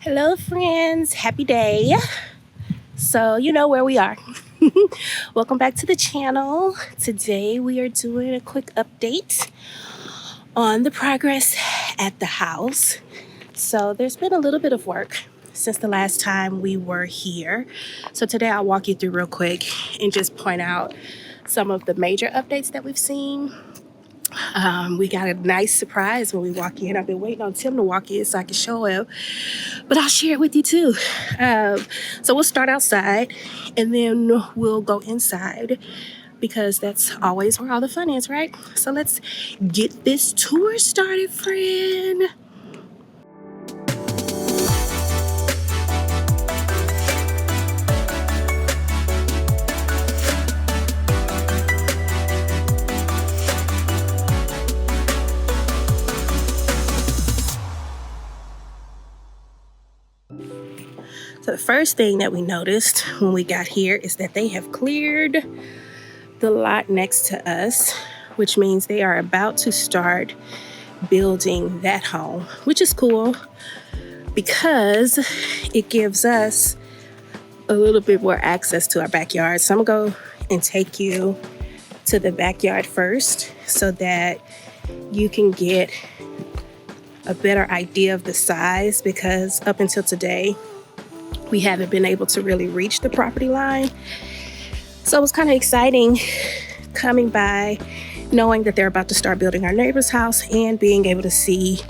Hello, friends. Happy day. So, you know where we are. Welcome back to the channel. Today, we are doing a quick update on the progress at the house. So, there's been a little bit of work since the last time we were here. So, today, I'll walk you through real quick and just point out some of the major updates that we've seen. We got a nice surprise when we walk in. I've been waiting on Tim to walk in so I can show him, but I'll share it with you too. So we'll start outside and then we'll go inside because that's always where all the fun is, right? So let's get this tour started, friend. So the first thing that we noticed when we got here is that they have cleared the lot next to us, which means they are about to start building that home, which is cool because it gives us a little bit more access to our backyard. So I'm gonna go and take you to the backyard first so that you can get a better idea of the size, because up until today, we haven't been able to really reach the property line. So it was kind of exciting coming by, knowing that they're about to start building our neighbor's house and being able to see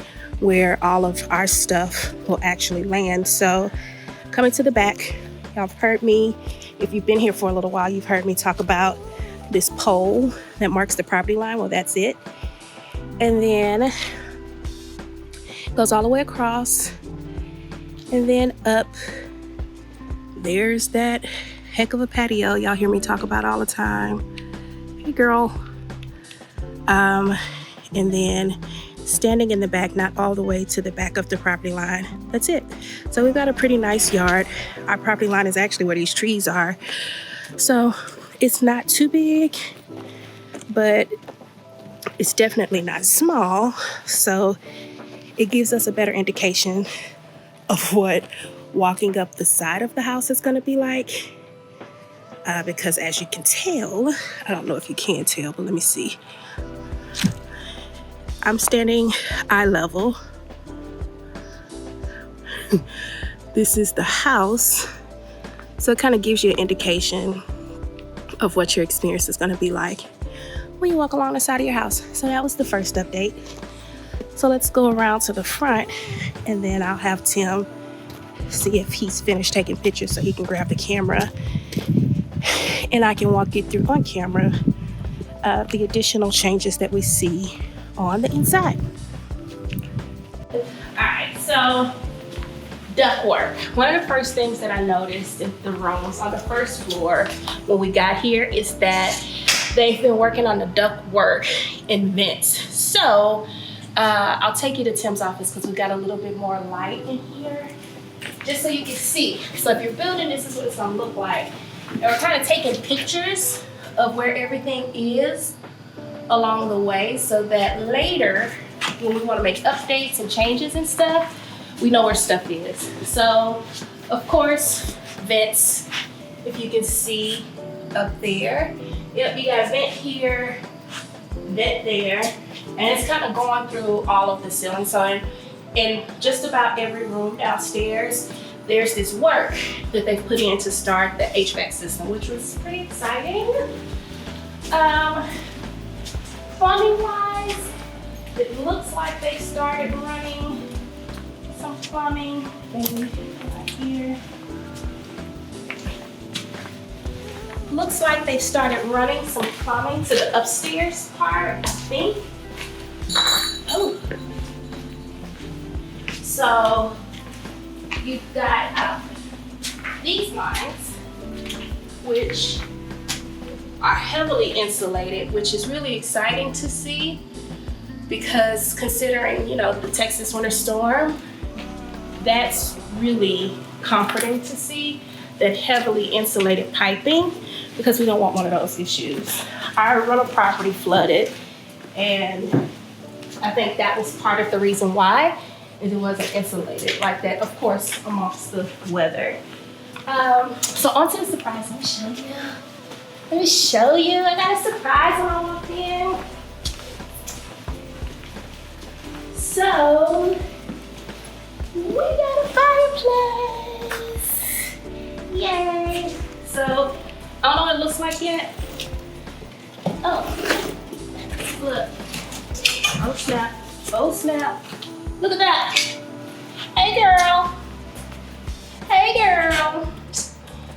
where all of our stuff will actually land. So coming to the back, y'all have heard me, if you've been here for a little while, you've heard me talk about this pole that marks the property line. Well, that's it. And then it goes all the way across and then up. There's that heck of a patio y'all hear me talk about all the time. Hey, girl. And then standing in the back, not all the way to the back of the property line. That's it. So we've got a pretty nice yard. Our property line is actually where these trees are. So it's not too big, but it's definitely not small. So it gives us a better indication of what walking up the side of the house is going to be like. Because as you can tell, I don't know if you can tell, but let me see. I'm standing eye level. This is the house. So it kind of gives you an indication of what your experience is going to be like when you walk along the side of your house. So that was the first update. So let's go around to the front and then I'll have Tim see if he's finished taking pictures so he can grab the camera and I can walk you through on camera the additional changes that we see on the inside. All right, so ductwork. One of the first things that I noticed in the rooms on the first floor when we got here is that they've been working on the ductwork and vents. So I'll take you to Tim's office because we've got a little bit more light in here, just so you can see. So if you're building, this is what it's gonna look like. And we're kind of taking pictures of where everything is along the way so that later, when we wanna make updates and changes and stuff, we know where stuff is. So, of course, vents, if you can see up there. Yep, you got a vent here, vent there, and it's kind of going through all of the ceilings. So in just about every room downstairs, there's this work that they've put in to start the HVAC system, which was pretty exciting. Plumbing wise, it looks like they started running some plumbing, maybe right here. Looks like they've started running some plumbing to the upstairs part, I think. Oh. So you've got these lines, which are heavily insulated, which is really exciting to see because considering, you know, the Texas winter storm, that's really comforting to see that heavily insulated piping because we don't want one of those issues. Our rental property flooded and I think that was part of the reason why. and it wasn't insulated like that, of course, amongst the weather. So on to the surprise. Let me show you. Let me show you. I got a surprise when I walked in. So we got a fireplace. Yay! So I don't know what it looks like yet. Oh, look. Oh snap. Oh snap. Look at that. Hey girl. Hey girl.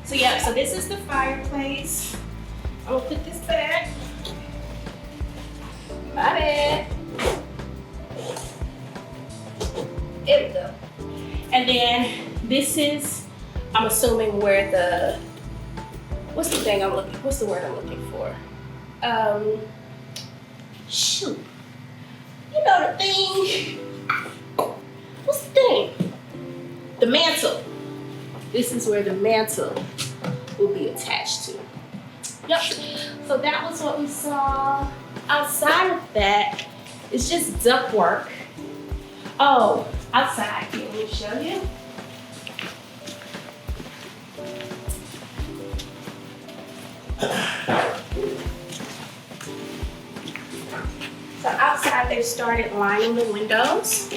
So yeah, so this is the fireplace. I'm gonna put this back. My bad. There we go. And then this is, I'm assuming where the, what's the word I'm looking for? Shoot. You know the thing. What's the thing? The mantle. This is where the mantle will be attached to. Yep. So that was what we saw. Outside of that, it's just ductwork. Oh, outside. Here, let me show you. So outside, they started lining the windows.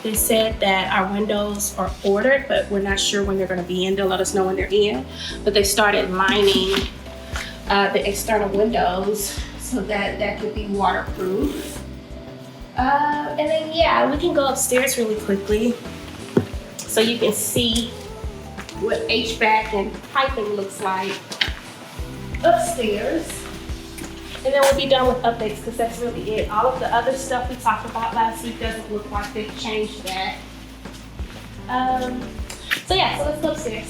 They said that our windows are ordered, but we're not sure when they're going to be in. They'll let us know when they're in. But they started lining the external windows so that that could be waterproof. And then, yeah, we can go upstairs really quickly so you can see what HVAC and piping looks like upstairs. And then we'll be done with updates because that's really it. All of the other stuff we talked about last week doesn't look like they've changed that. So yeah, so let's go upstairs.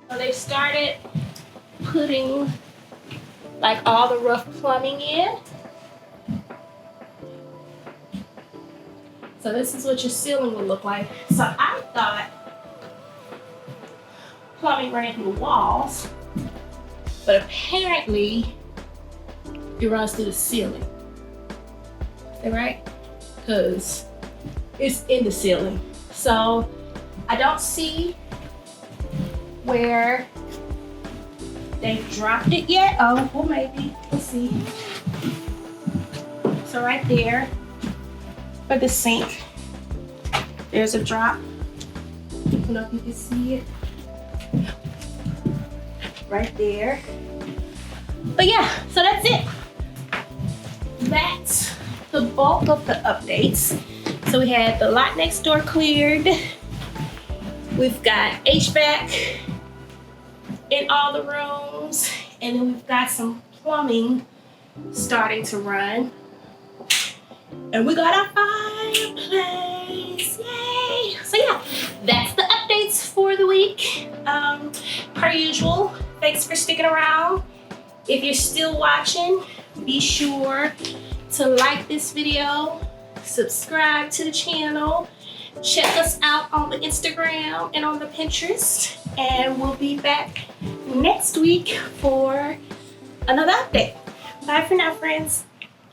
So they started putting like all the rough plumbing in. So this is what your ceiling will look like. So I thought plumbing ran through the walls, but apparently it runs through the ceiling. Is that right? Because it's in the ceiling. So I don't see where they dropped it yet. Oh, well maybe. Let's see. So right there for the sink, there's a drop. I don't know if you can see it. Right there. But yeah, so that's it. That's the bulk of the updates. So we had the lot next door cleared. We've got HVAC in all the rooms, and then we've got some plumbing starting to run. And we got our fireplace, yay! So yeah, that's the updates for the week. Per usual, thanks for sticking around. If you're still watching, be sure to like this video, subscribe to the channel, check us out on the Instagram and on the Pinterest, and we'll be back next week for another update. Bye for now, friends.